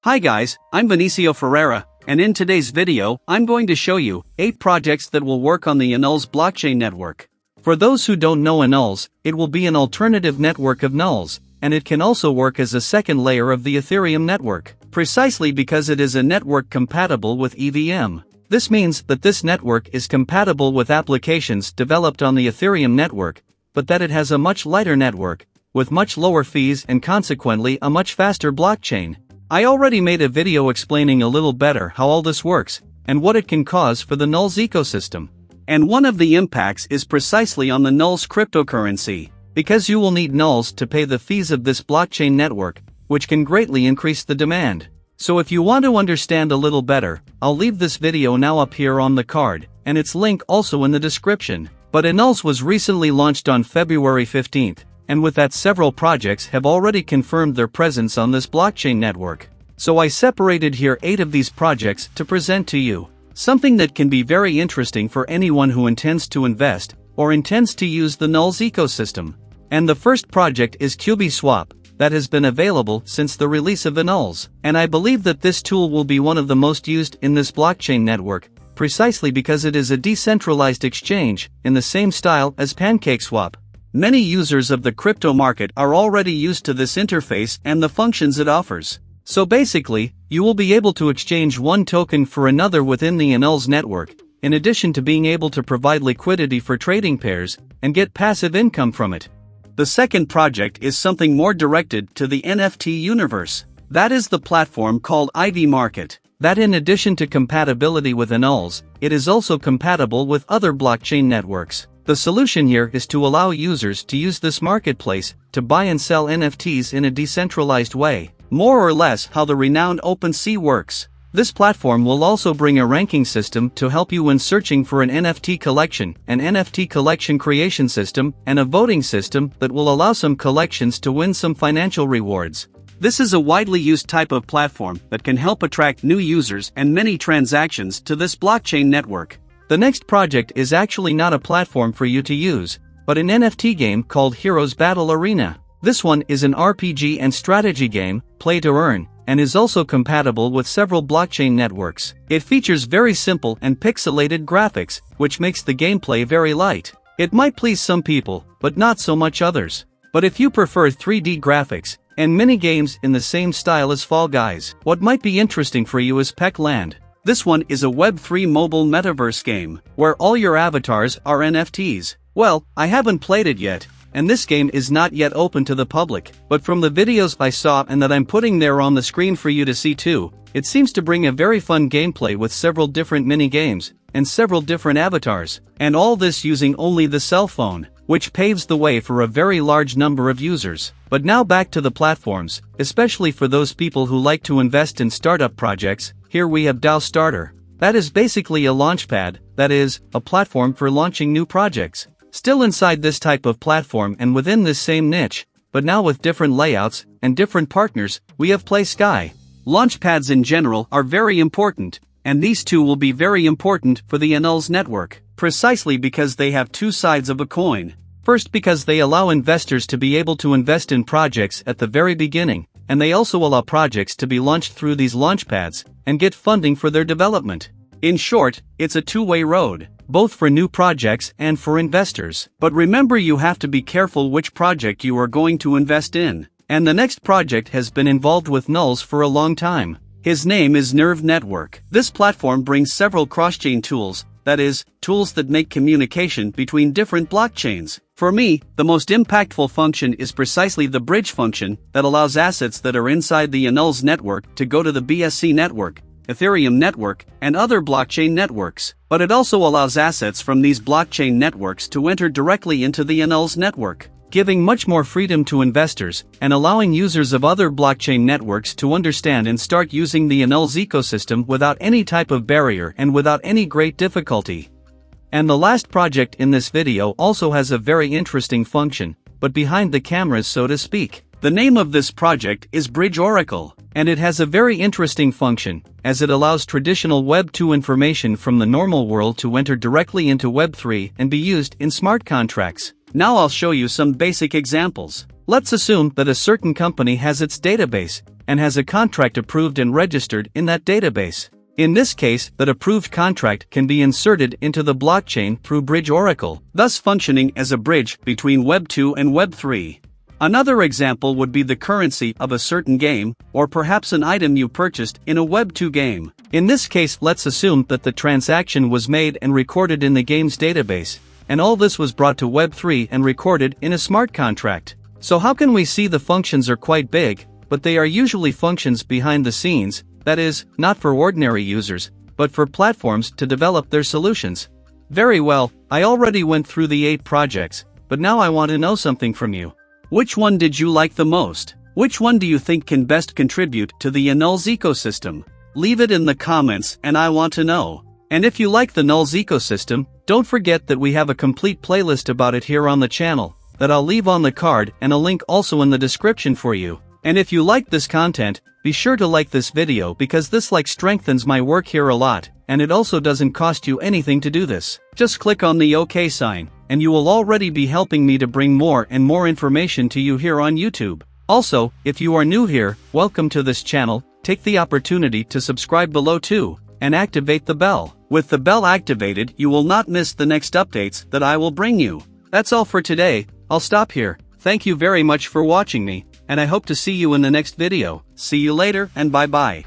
Hi guys, I'm Benicio Ferreira, and in today's video, I'm going to show you 8 projects that will work on the Enuls blockchain network. For those who don't know Enuls, it will be an alternative network of NULS, and it can also work as a second layer of the Ethereum network, precisely because it is a network compatible with EVM. This means that this network is compatible with applications developed on the Ethereum network, but that it has a much lighter network, with much lower fees and consequently a much faster blockchain. I already made a video explaining a little better how all this works, and what it can cause for the NULS ecosystem. And one of the impacts is precisely on the NULS cryptocurrency, because you will need NULS to pay the fees of this blockchain network, which can greatly increase the demand. So if you want to understand a little better, I'll leave this video now up here on the card, and its link also in the description. But Enuls was recently launched on February 15th. And with that several projects have already confirmed their presence on this blockchain network. So I separated here 8 of these projects to present to you. Something that can be very interesting for anyone who intends to invest, or intends to use the NULS ecosystem. And the first project is QBSwap, that has been available since the release of Enuls. And I believe that this tool will be one of the most used in this blockchain network, precisely because it is a decentralized exchange, in the same style as PancakeSwap. Many users of the crypto market are already used to this interface and the functions it offers. So basically, you will be able to exchange one token for another within the Enuls network, in addition to being able to provide liquidity for trading pairs, and get passive income from it. The second project is something more directed to the NFT universe. That is the platform called ID Market. That in addition to compatibility with Enuls, it is also compatible with other blockchain networks. The solution here is to allow users to use this marketplace to buy and sell NFTs in a decentralized way, more or less how the renowned OpenSea works. This platform will also bring a ranking system to help you when searching for an NFT collection, an NFT collection creation system, and a voting system that will allow some collections to win some financial rewards. This is a widely used type of platform that can help attract new users and many transactions to this blockchain network. The next project is actually not a platform for you to use, but an NFT game called Heroes Battle Arena. This one is an RPG and strategy game, play to earn, and is also compatible with several blockchain networks. It features very simple and pixelated graphics, which makes the gameplay very light. It might please some people, but not so much others. But if you prefer 3D graphics, and mini games in the same style as Fall Guys, what might be interesting for you is Peckland. This one is a Web3 mobile metaverse game, where all your avatars are NFTs. Well, I haven't played it yet, and this game is not yet open to the public, but from the videos I saw and that I'm putting there on the screen for you to see too, it seems to bring a very fun gameplay with several different mini-games, and several different avatars, and all this using only the cell phone, which paves the way for a very large number of users. But now back to the platforms, especially for those people who like to invest in startup projects. Here we have DAO Starter. That is basically a launchpad, that is, a platform for launching new projects. Still inside this type of platform and within this same niche, but now with different layouts and different partners, we have Play Sky. Launchpads in general are very important, and these two will be very important for the Enuls network, precisely because they have two sides of a coin. First, because they allow investors to be able to invest in projects at the very beginning, and they also allow projects to be launched through these launchpads and get funding for their development. In short, it's a two-way road, both for new projects and for investors. But remember, you have to be careful which project you are going to invest in. And the next project has been involved with NULS for a long time. His name is Nerve Network. This platform brings several cross-chain tools, that is, tools that make communication between different blockchains. For me, the most impactful function is precisely the bridge function that allows assets that are inside the Enuls network to go to the BSC network, Ethereum network, and other blockchain networks. But it also allows assets from these blockchain networks to enter directly into the Enuls network, giving much more freedom to investors and allowing users of other blockchain networks to understand and start using the Enuls ecosystem without any type of barrier and without any great difficulty. And the last project in this video also has a very interesting function, but behind the cameras, so to speak. The name of this project is Bridge Oracle, and it has a very interesting function, as it allows traditional Web 2 information from the normal world to enter directly into Web 3 and be used in smart contracts. Now I'll show you some basic examples. Let's assume that a certain company has its database, and has a contract approved and registered in that database. In this case, that approved contract can be inserted into the blockchain through Bridge Oracle, thus functioning as a bridge between Web 2 and Web 3. Another example would be the currency of a certain game, or perhaps an item you purchased in a Web 2 game. In this case, let's assume that the transaction was made and recorded in the game's database, and all this was brought to Web 3 and recorded in a smart contract. So how can we see the functions are quite big, but they are usually functions behind the scenes, that is, not for ordinary users, but for platforms to develop their solutions. Very well, I already went through the 8 projects, but now I want to know something from you. Which one did you like the most? Which one do you think can best contribute to the Enuls ecosystem? Leave it in the comments and I want to know. And if you like the NULS ecosystem, don't forget that we have a complete playlist about it here on the channel, that I'll leave on the card and a link also in the description for you. And if you like this content, be sure to like this video because this like strengthens my work here a lot, and it also doesn't cost you anything to do this. Just click on the OK sign, and you will already be helping me to bring more and more information to you here on YouTube. Also, if you are new here, welcome to this channel, take the opportunity to subscribe below too, and activate the bell. With the bell activated, you will not miss the next updates that I will bring you. That's all for today, I'll stop here. Thank you very much for watching me, and I hope to see you in the next video. See you later and bye bye.